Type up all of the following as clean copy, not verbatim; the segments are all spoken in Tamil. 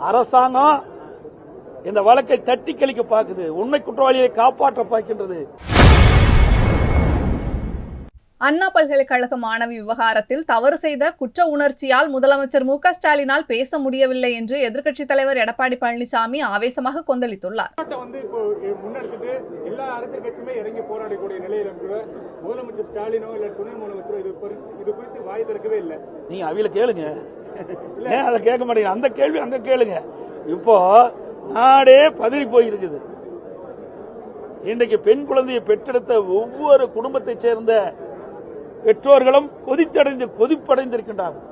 அரசாங்கம் இந்த வழக்கை தட்டி கழிக்க பார்க்குது, உண்மை குற்றவாளியை காப்பாற்ற பார்க்கின்றது. அண்ணா பல்கலைக்கழக மாணவி விவகாரத்தில் தவறு செய்த குற்ற உணர்ச்சியால் முதலமைச்சர் மு க ஸ்டாலினால் பேச முடியவில்லை என்று எதிர்க்கட்சித் தலைவர் எடப்பாடி பழனிசாமி ஆவேசமாக கொந்தளித்துள்ளார். எல்லா அரசியல் கட்சியுமே இறங்கி போராடக்கூடிய நிலையில முதலமைச்சர் ஸ்டாலினோ இல்ல துணை முதலமைச்சரோ இது குறித்து வாய் திறக்கவே இல்லை. நீங்க அவையில கேளுங்க, அதை கேட்க மாட்டீங்க. அந்த கேள்வி அங்க கேளுங்க. இப்போ நாடே பதறி போயிருக்குது. இன்றைக்கு பெண் குழந்தையை பெற்றெடுத்த ஒவ்வொரு குடும்பத்தைச் சேர்ந்த பெற்றோர்களும் கொதிப்படைந்திருக்கின்றார்கள்.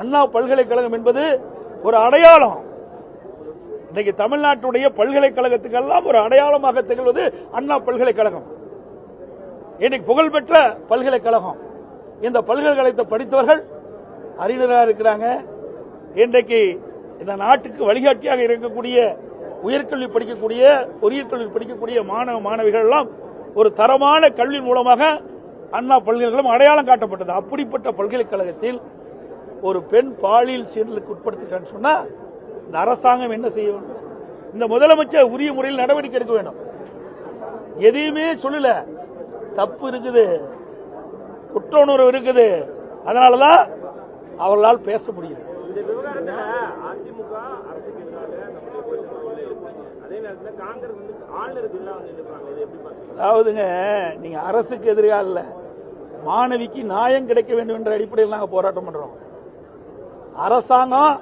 அண்ணா பல்கலைக்கழகம் என்பது ஒரு அடையாளம். இன்னைக்கு தமிழ்நாட்டுடைய பல்கலைக்கழகத்துக்கெல்லாம் ஒரு அடையாளமாக திகழ்வது அண்ணா பல்கலைக்கழகம். இன்னைக்கு புகழ்பெற்ற பல்கலைக்கழகம். இந்த பல்கலைக்கழகத்தை படித்தவர்கள் அறிஞராக இருக்கிறாங்க. இன்றைக்கு இந்த நாட்டுக்கு வழிகாட்டியாக இருக்கக்கூடிய உயர்கல்வி படிக்கக்கூடிய பொறியியல் கல்வி படிக்கக்கூடிய மாணவ மாணவிகள் எல்லாம் ஒரு தரமான கல்வி மூலமாக அண்ணா பல்கலைக்கழகம் அடையாளம் காட்டப்பட்டது. அப்படிப்பட்ட பல்கலைக்கழகத்தில் ஒரு பெண் பாலியல் சீண்டலுக்கு உட்படுத்திட்டான்னு சொன்னா இந்த அரசாங்கம் என்ன செய்ய வேண்டும்? இந்த முதலமைச்சர் உரிய முறையில் நடவடிக்கை எடுக்க வேண்டும். எதையுமே சொல்லல. தப்பு இருக்குது, குற்ற உணர்வு இருக்குது. அதனாலதான் அவர்களால் பேச முடியும். இந்த விவகாரத்தில் அதிமுக அரசுக்கு அதே நேரத்தில் காங்கிரஸ் ஆளுநருக்கு அதாவதுங்க, நீங்க அரசுக்கு எதிராக இல்ல, மாணவிக்கு நியாயம் கிடைக்க வேண்டும் என்ற அடிப்படையில் நாங்கள் போராட்டம் பண்றோம். அரசாங்கம்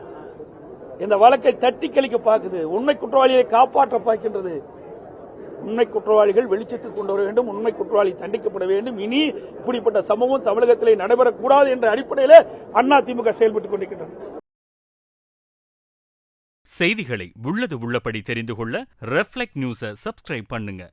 இந்த வழக்கை தட்டி கழிக்க பார்க்குது, உண்மை குற்றவாளியை காப்பாற்ற பார்க்கின்றது. உண்மை குற்றவாளிகள் வெளிச்சத்துக்கு கொண்டு வர வேண்டும், உண்மை குற்றவாளி தண்டிக்கப்பட வேண்டும். இனி இப்படிப்பட்ட சம்பவம் தமிழகத்திலே நடைபெறக்கூடாது என்ற அடிப்படையில் அதிமுக செயல்பட்டுக் கொண்டிருக்கின்றது. செய்திகளை உள்ளது உள்ளபடி தெரிந்து கொள்ள ரெஃப்ளெக்ட் நியூஸை சப்ஸ்கிரைப் பண்ணுங்க.